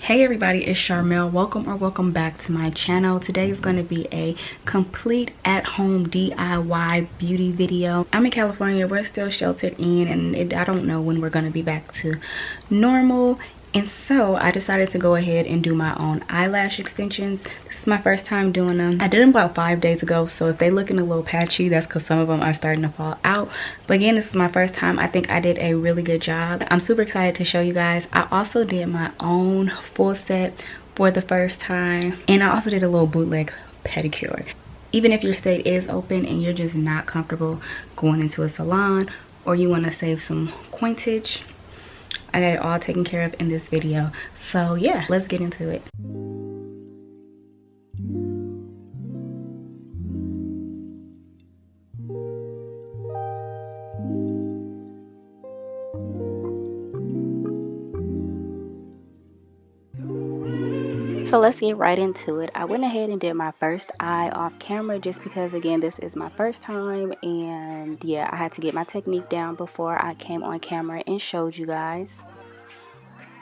Hey everybody, it's Charmel. Welcome back to my channel. Today is going to be a complete at-home DIY beauty video. I'm in California. We're still sheltered in, and I don't know when we're going to be back to normal. And so I decided to go ahead and do my own eyelash extensions. This is my first time doing them. I did them about 5 days ago, so if they're looking a little patchy, that's because some of them are starting to fall out. But again, this is my first time. I think I did a really good job. I'm super excited to show you guys. I also did my own full set for the first time, and I also did a little bootleg pedicure. Even if your state is open and you're just not comfortable going into a salon, or you want to save some coinage, I got it all taken care of in this video. So yeah, let's get into it. So let's get right into it. I went ahead and did my first eye off camera just because, again, this is my first time, and yeah, I had to get my technique down before I came on camera and showed you guys.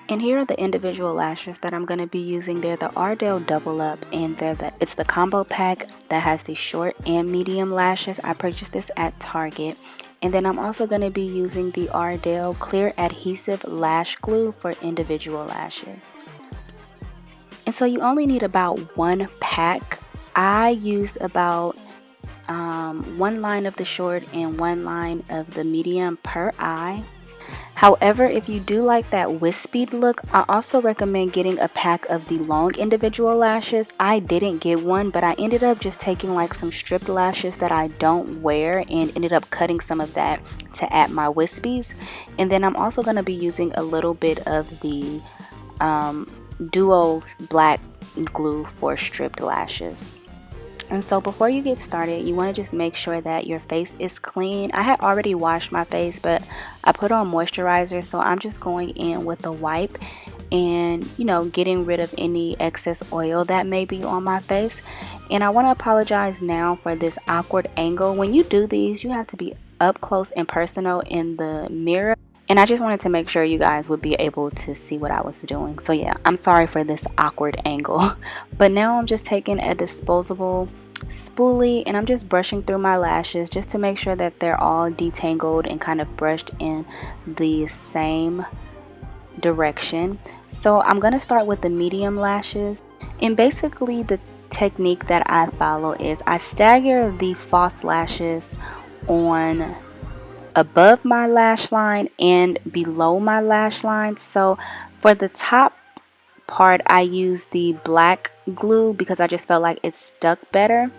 And here are the individual lashes that I'm going to be using. They're the Ardell Double Up, and it's the combo pack that has the short and medium lashes. I purchased this at Target. And then I'm also going to be using the Ardell Clear Adhesive Lash Glue for individual lashes. And so you only need about one pack. I used about one line of the short and one line of the medium per eye. However, if you do like that wispied look, I also recommend getting a pack of the long individual lashes. I didn't get one, but I ended up just taking like some stripped lashes that I don't wear and ended up cutting some of that to add my wispies. And then I'm also going to be using a little bit of the duo black glue for stripped lashes. And so before you get started, you want to just make sure that your face is clean. I had already washed my face, but I put on moisturizer, so I'm just going in with a wipe and, you know, getting rid of any excess oil that may be on my face. And I want to apologize now for this awkward angle. When you do these, you have to be up close and personal in the mirror. And I just wanted to make sure you guys would be able to see what I was doing. So yeah, I'm sorry for this awkward angle. But now I'm just taking a disposable spoolie and I'm just brushing through my lashes just to make sure that they're all detangled and kind of brushed in the same direction. So I'm going to start with the medium lashes. And basically the technique that I follow is I stagger the false lashes on above my lash line and below my lash line. So for the top part, I use the black glue because I just felt like it stuck better,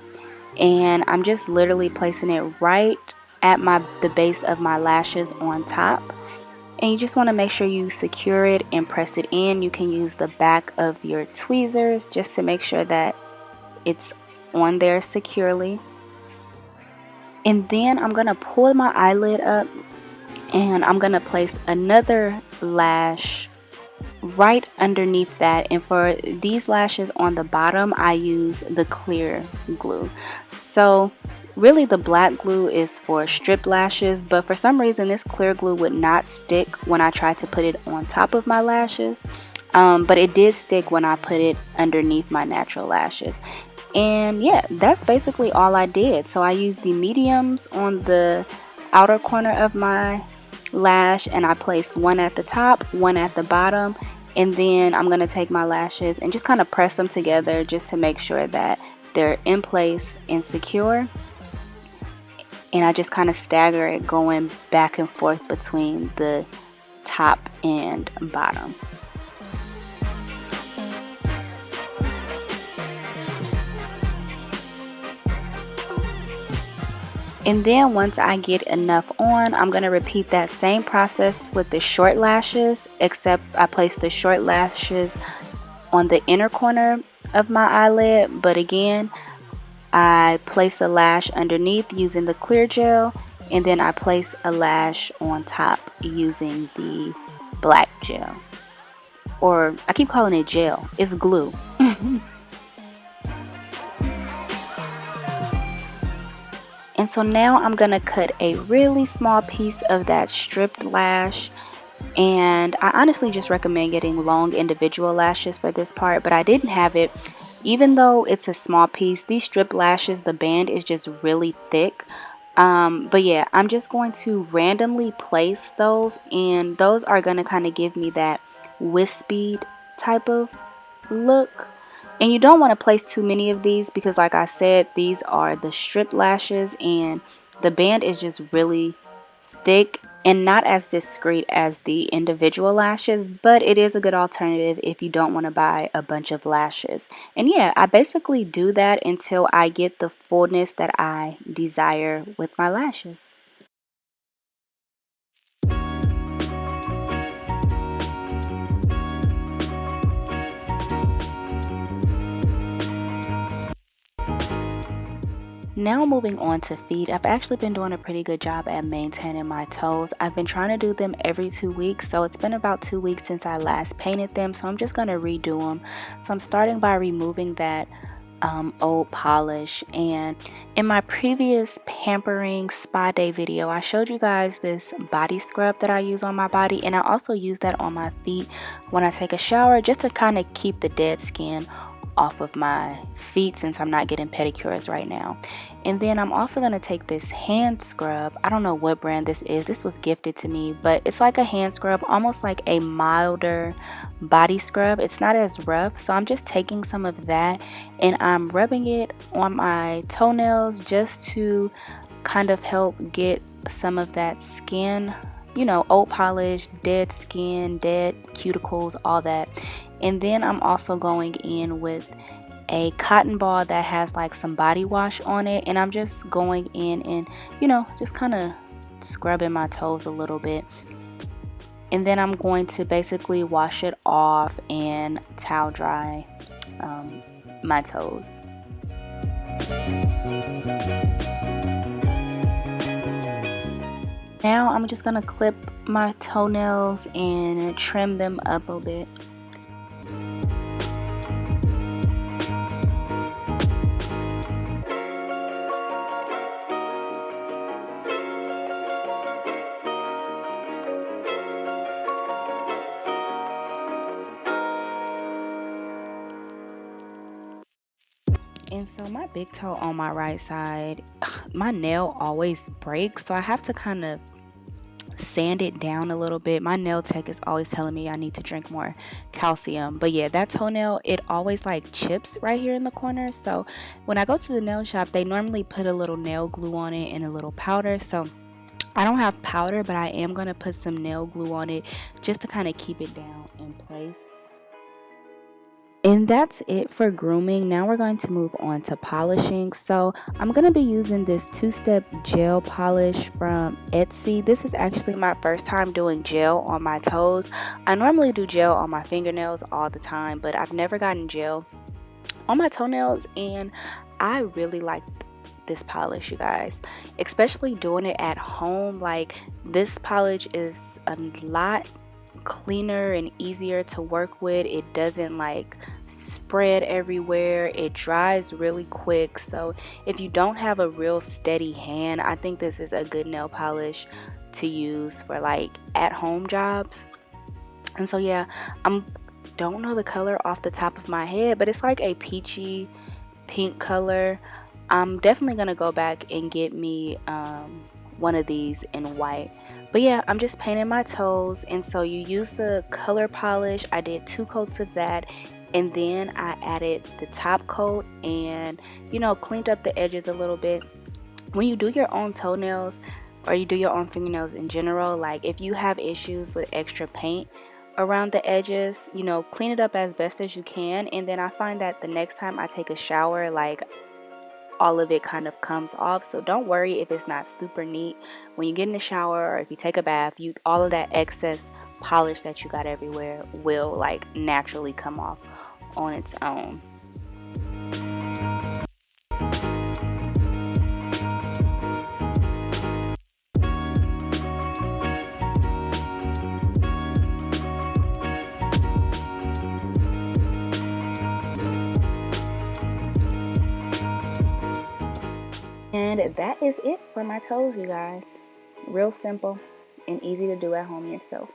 and I'm just literally placing it right at the base of my lashes on top. And you just want to make sure you secure it and press it in. You can use the back of your tweezers just to make sure that it's on there securely. And then I'm going to pull my eyelid up and I'm going to place another lash right underneath that. And for these lashes on the bottom, I use the clear glue. So really the black glue is for stripped lashes, but for some reason this clear glue would not stick when I tried to put it on top of my lashes. But it did stick when I put it underneath my natural lashes. And yeah, that's basically all I did. So I used the mediums on the outer corner of my lash, and I placed one at the top, one at the bottom, and then I'm going to take my lashes and just kind of press them together just to make sure that they're in place and secure. And I just kind of stagger it going back and forth between the top and bottom. And then once I get enough on, I'm going to repeat that same process with the short lashes, except I place the short lashes on the inner corner of my eyelid. But again, I place a lash underneath using the clear gel, and then I place a lash on top using the black gel. Or I keep calling it gel, it's glue. And so now I'm going to cut a really small piece of that stripped lash And I honestly just recommend getting long individual lashes for this part, but I didn't have it. Even though it's a small piece, these strip lashes, the band is just really thick. But yeah, I'm just going to randomly place those, and those are going to kind of give me that wispied type of look. And you don't want to place too many of these because, like I said, these are the strip lashes and the band is just really thick and not as discreet as the individual lashes, but it is a good alternative if you don't want to buy a bunch of lashes. And yeah, I basically do that until I get the fullness that I desire with my lashes. Now moving on to feet, I've actually been doing a pretty good job at maintaining my toes. I've been trying to do them every 2 weeks, so it's been about 2 weeks since I last painted them, so I'm just going to redo them. So I'm starting by removing that old polish. And in my previous pampering spa day video, I showed you guys this body scrub that I use on my body, and I also use that on my feet when I take a shower just to kind of keep the dead skin off of my feet since I'm not getting pedicures right now. And then I'm also going to take this hand scrub. I don't know what brand this is. This was gifted to me, but it's like a hand scrub, almost like a milder body scrub. It's not as rough, so I'm just taking some of that and I'm rubbing it on my toenails just to kind of help get some of that skin, you know, old polish, dead skin, dead cuticles, all that. And then I'm also going in with a cotton ball that has like some body wash on it, and I'm just going in and, you know, just kind of scrubbing my toes a little bit. And then I'm going to basically wash it off and towel dry my toes. Now I'm just gonna clip my toenails and trim them up a bit. And so my big toe on my right side, my nail always breaks, so I have to kind of sand it down a little bit. My nail tech is always telling me I need to drink more calcium. But yeah, that toenail, it always like chips right here in the corner. So when I go to the nail shop, they normally put a little nail glue on it and a little powder. So I don't have powder, but I am going to put some nail glue on it just to kind of keep it down in place. And that's it for grooming. Now we're going to move on to polishing. So I'm going to be using this two-step gel polish from Essie. This is actually my first time doing gel on my toes. I normally do gel on my fingernails all the time, but I've never gotten gel on my toenails, and I really like this polish, you guys, especially doing it at home. Like, this polish is a lot cleaner and easier to work with. It doesn't like spread everywhere. It dries really quick. So if you don't have a real steady hand, I think this is a good nail polish to use for like at home jobs. And so yeah, don't know the color off the top of my head, but it's like a peachy pink color. I'm definitely gonna go back and get me one of these in white. But yeah, I'm just painting my toes, and so you use the color polish. I did 2 coats of that, and then I added the top coat and, you know, cleaned up the edges a little bit. When you do your own toenails or you do your own fingernails in general, like if you have issues with extra paint around the edges, you know, clean it up as best as you can. And then I find that the next time I take a shower, like, all of it kind of comes off. So don't worry if it's not super neat. When you get in the shower or if you take a bath, all of that excess polish that you got everywhere will like naturally come off on its own. And that is it for my toes, you guys. Real simple and easy to do at home yourself.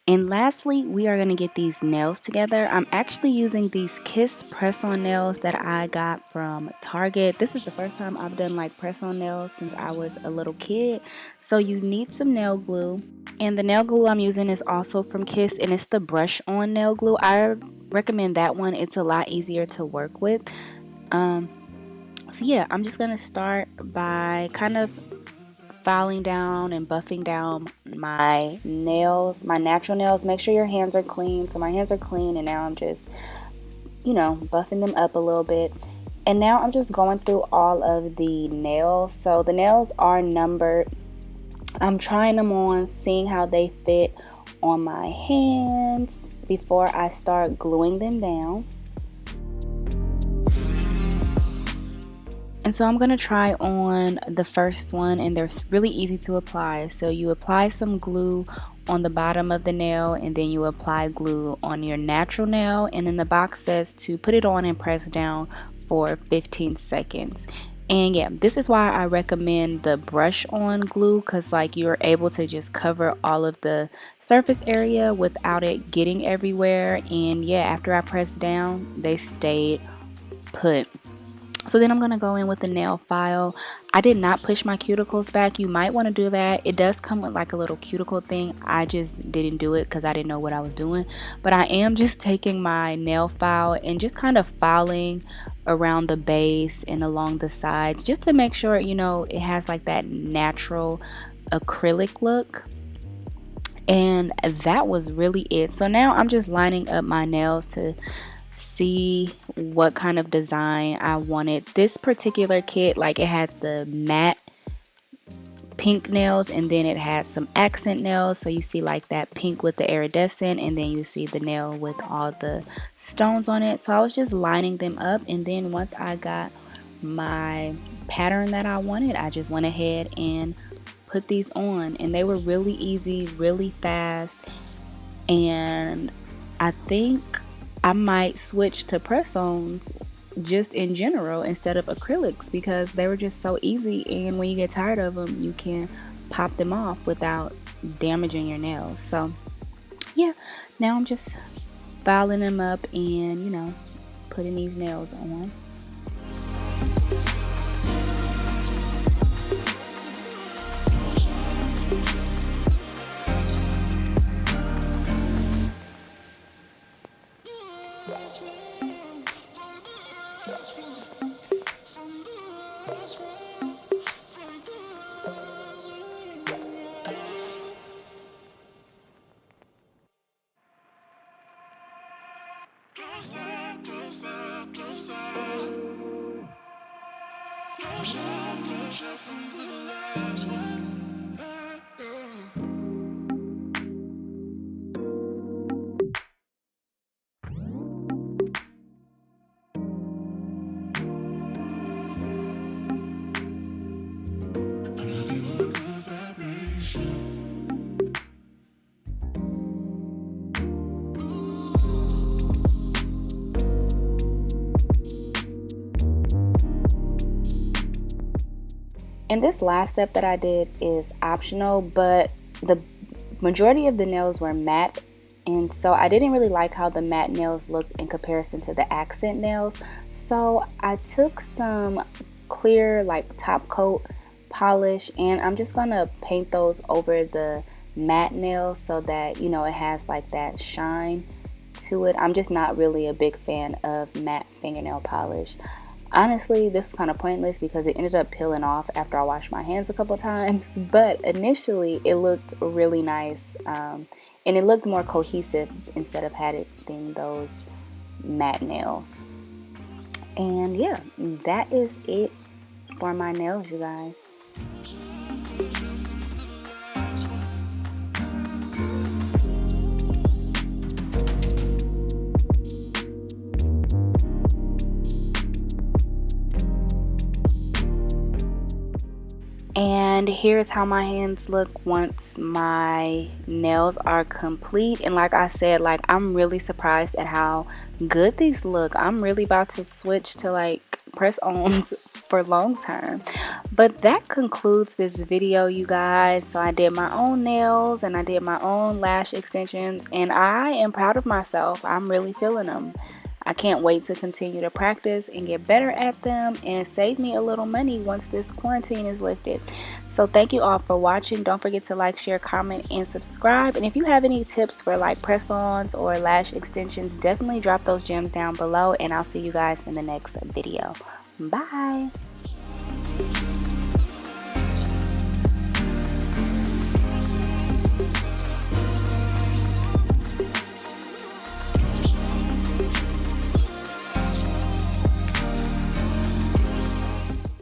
And lastly, we are going to get these nails together. I'm actually using these Kiss press-on nails that I got from Target. This is the first time I've done like press-on nails since I was a little kid. So you need some nail glue. And the nail glue I'm using is also from Kiss, and it's the brush-on nail glue. I recommend that one. It's a lot easier to work with. So yeah, I'm just going to start by kind of filing down and buffing down my nails, my natural nails. Make sure your hands are clean. So my hands are clean, and now I'm just, buffing them up a little bit. And now I'm just going through all of the nails. So the nails are numbered. I'm trying them on, seeing how they fit on my hands before I start gluing them down. And so I'm going to try on the first one, and they're really easy to apply. So you apply some glue on the bottom of the nail, and then you apply glue on your natural nail. And then the box says to put it on and press down for 15 seconds. And yeah, this is why I recommend the brush on glue, because like you're able to just cover all of the surface area without it getting everywhere. And yeah, after I pressed down, they stayed put. So then I'm going to go in with the nail file. I did not push my cuticles back. You might want to do that. It does come with like a little cuticle thing. I just didn't do it because I didn't know what I was doing. But I am just taking my nail file and just kind of filing around the base and along the sides, just to make sure, it has like that natural acrylic look. And that was really it. So now I'm just lining up my nails to see what kind of design I wanted. This particular kit, like, it had the matte pink nails, and then it had some accent nails. So you see like that pink with the iridescent, and then you see the nail with all the stones on it. So I was just lining them up, and then once I got my pattern that I wanted, I just went ahead and put these on, and they were really easy, really fast. And I think I might switch to press-ons just in general instead of acrylics, because they were just so easy, and when you get tired of them, you can pop them off without damaging your nails. So yeah, now I'm just filing them up and putting these nails on. And this last step that I did is optional, but the majority of the nails were matte, and so I didn't really like how the matte nails looked in comparison to the accent nails. So I took some clear like top coat polish, and I'm just gonna paint those over the matte nails so that it has like that shine to it. I'm just not really a big fan of matte fingernail polish. Honestly, this was kind of pointless because it ended up peeling off after I washed my hands a couple times, but initially it looked really nice, and it looked more cohesive instead of having those matte nails. And yeah, that is it for my nails, you guys. And here's how my hands look once my nails are complete. And like I said, I'm really surprised at how good these look. I'm really about to switch to press-ons for long term. But that concludes this video, you guys. So I did my own nails and I did my own lash extensions, and I am proud of myself. I'm really feeling them. I can't wait to continue to practice and get better at them and save me a little money once this quarantine is lifted. So thank you all for watching. Don't forget to like, share, comment, and subscribe. And if you have any tips for like press-ons or lash extensions, definitely drop those gems down below, and I'll see you guys in the next video. Bye.